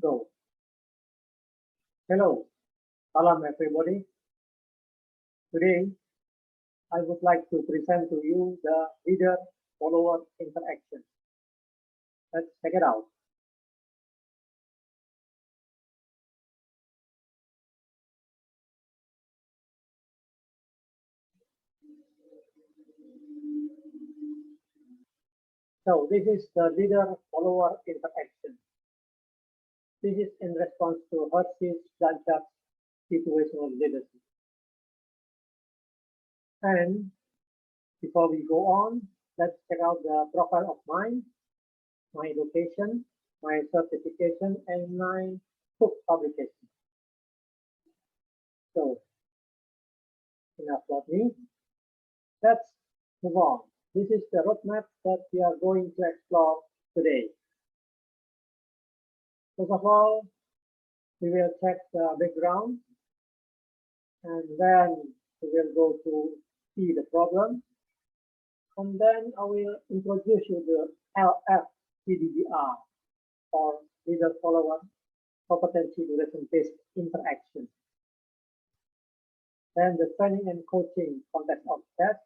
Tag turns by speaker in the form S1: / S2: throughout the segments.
S1: Go. Hello, salam everybody. Today, I would like to present to you the leader-follower interaction. Let's check it out. So this is the leader-follower interaction. This is in response to Hershey's situational leadership. And before we go on, let's check out the profile of mine, my education, my certification, and my book publication. So, enough about me. Let's move on. This is the roadmap that we are going to explore today. First of all, we will check the background, and then we will go to see the problem, and then I will introduce you the LF CDBI, or leader-follower competency duration-based interaction. Then the training and coaching context of that.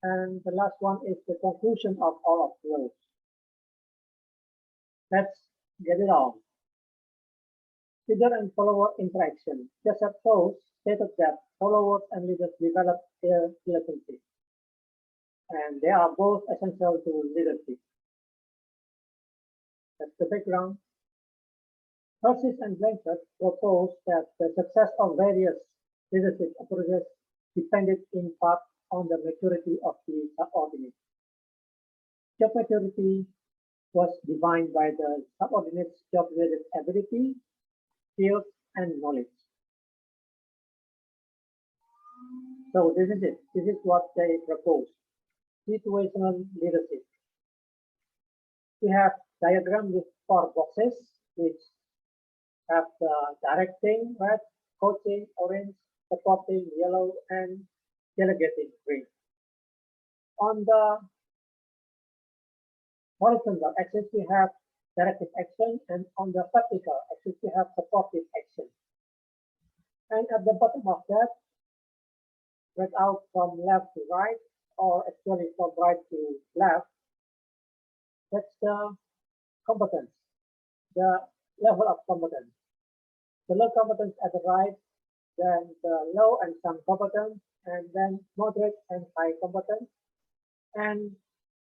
S1: And the last one is the conclusion of all of those. Let's get it on. Leader and follower interaction. Joseph Post stated that followers and leaders develop their relationship, and they are both essential to leadership. That's the background. Hershey and Blanchard proposed that the success of various leadership approaches depended in part on the maturity of the subordinate. Job maturity was defined by the subordinate's job-related ability, skills, and knowledge. So this is it. This is what they propose. Situational leadership. We have diagram with 4 boxes, which have the directing, red, coaching, orange, supporting, yellow, and delegating, green. On the horizontal axis, we have directive action, and on the vertical axis, we have supportive action. And at the bottom of that, spread out from left to right, or actually from right to left, that's the competence, the level of competence. The low competence at the right, then the low and some competence, and then moderate and high competence. And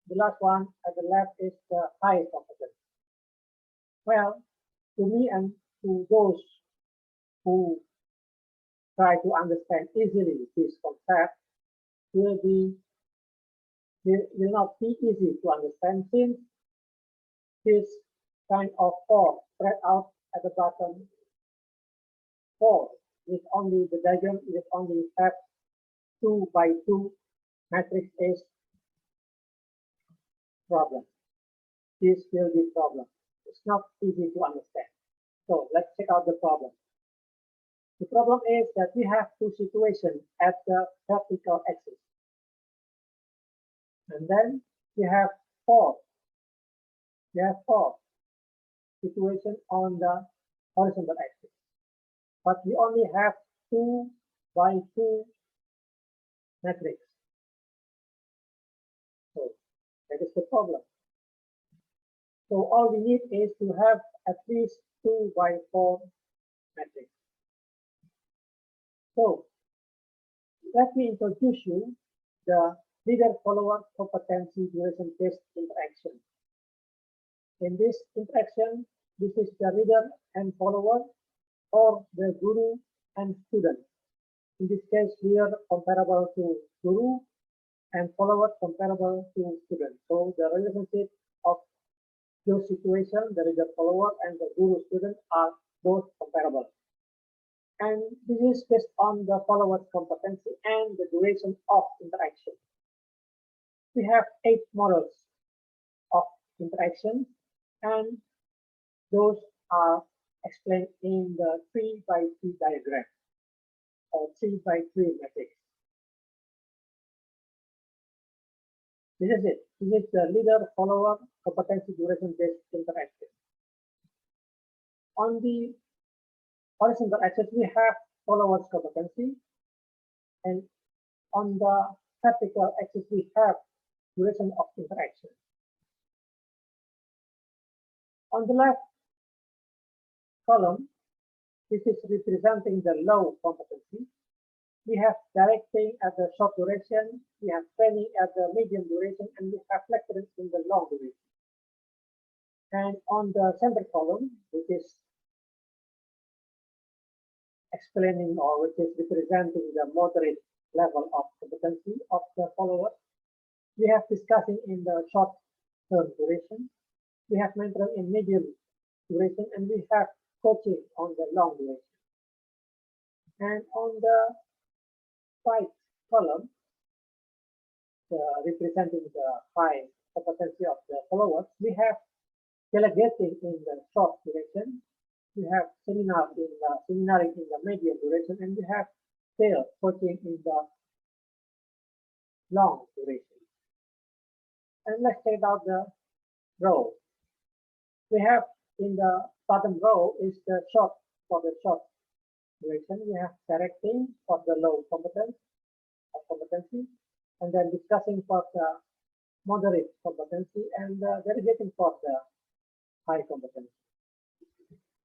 S1: the last one at the left is the high competence. Well, to me and to those who try to understand easily this concept, will not be easy to understand, since this kind of 4 spread out at the bottom 4 with only the diagram with only have 2 by 2 matrix is problem. This will be problem. It's not easy to understand. So let's check out the problem. The problem is that we have 2 situations at the vertical axis. And then we have 4. We have 4 situations on the horizontal axis. But we only have 2 by 2 matrix. So that is the problem. So all we need is to have at least 2 by 4 matrix. So let me introduce you the leader-follower competency duration-based interaction. In this interaction, this is the leader and follower, or the guru and student. In this case, leader comparable to guru and follower comparable to student. So the relationship of those situations, the leader follower and the guru student, are both comparable. And this is based on the follower's competency and the duration of interaction. We have 8 models of interaction, and those are explained in the 3 by 3 diagram, or 3 by 3 matrix. This is it. This is the leader-follower competency duration-based interaction. On the horizontal axis, we have followers competency, and on the vertical axis, we have duration of interaction. On the left column, this is representing the low competency. We have directing at the short duration, we have training at the medium duration, and we have lecturing in the long duration. And on the center column, which is explaining or which is representing the moderate level of competency of the followers, we have discussing in the short term duration, we have mentoring in medium duration, and we have coaching on the long duration. And on the right column, representing the high competency of the followers, we have delegating in the short duration, we have seminaring in the medium duration, and we have sales coaching in the long duration. And let's check out the row. We have in the bottom row is the short for the short duration. We have directing for the low competency, and then discussing for the moderate competency, and delegating for the high competency.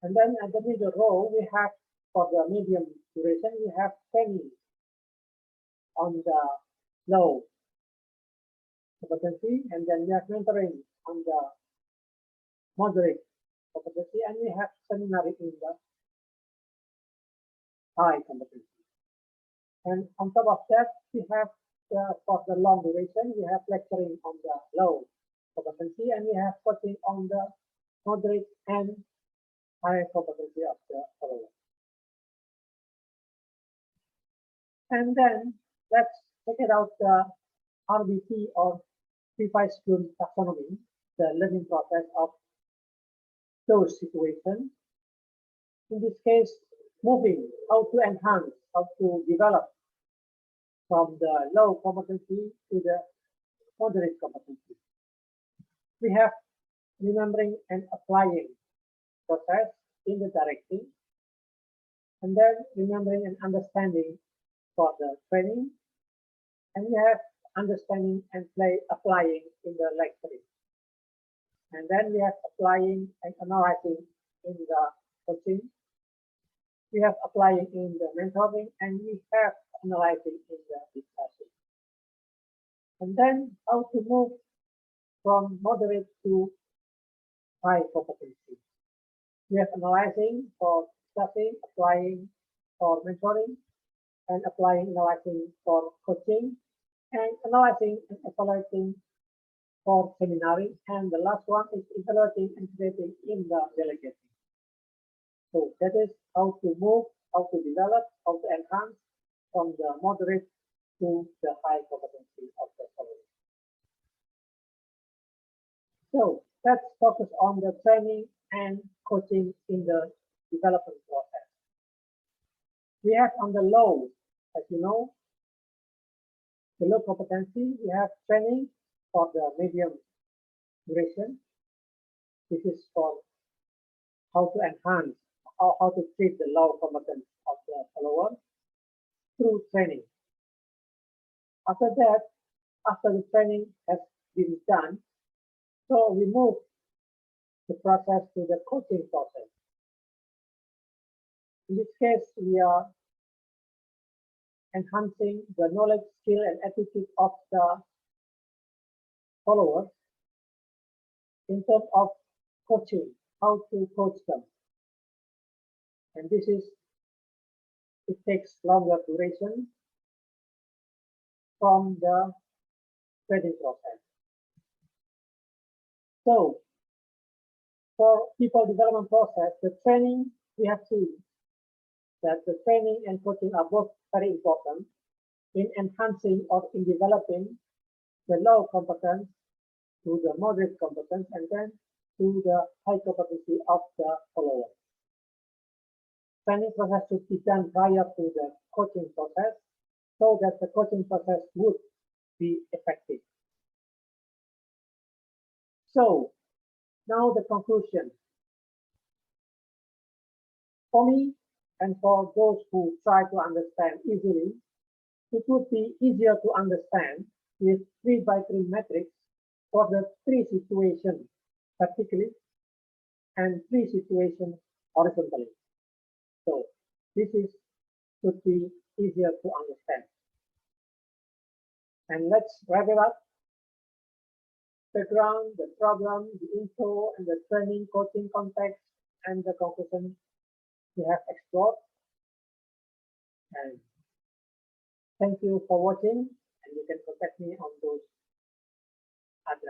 S1: And then at the middle row, we have for the medium duration, we have training on the low competency, and then we have mentoring on the moderate competency, and we have seminary in the high competency. And on top of that, we have for the long duration, we have lecturing on the low competency, and we have coaching on the moderate and high competency of the follower. And then let's check it out the RBT or Previous Bloom taxonomy, the learning process of those situations. In this case, moving, how to enhance, how to develop from the low competency to the moderate competency. We have remembering and applying process in the directing, and then remembering and understanding for the training, and we have understanding and applying in the lecturing, and then we have applying and analyzing in the coaching, we have applying in the mentoring, and we have analyzing in the discussion. And then how to move from moderate to high competency. We have analyzing for discussing, applying for mentoring, and applying, analyzing for coaching, and analyzing and evaluating for seminary, and the last one is evaluating and creating in the delegating. So that is how to move, how to develop, how to enhance from the moderate to the high competency of the following. So let's focus on the training and coaching in the development process. We have on the low, as you know, the low competency, we have training for the medium duration. This is for how to enhance, how to treat the low competence of the follower through training. After that, after the training has been done, so we move the process to the coaching process. In this case, we are enhancing the knowledge, skill, and attitude of the followers in terms of coaching, how to coach them. And this is, it takes longer duration from the training process. So, for people development process, the training, we have seen that the training and coaching are both very important in enhancing or in developing the low competence to the moderate competence, and then to the high competency of the follower. Training process should be done prior to the coaching process so that the coaching process would be effective. So now the conclusion. For me, and for those who try to understand easily, it would be easier to understand with 3x3 matrix for the 3 situations vertically and 3 situations horizontally. So this should be easier to understand. And let's wrap it up. Background, the problem, the info, and the training coaching context, and the conclusion we have explored. And thank you for watching, and you can contact me on those addresses.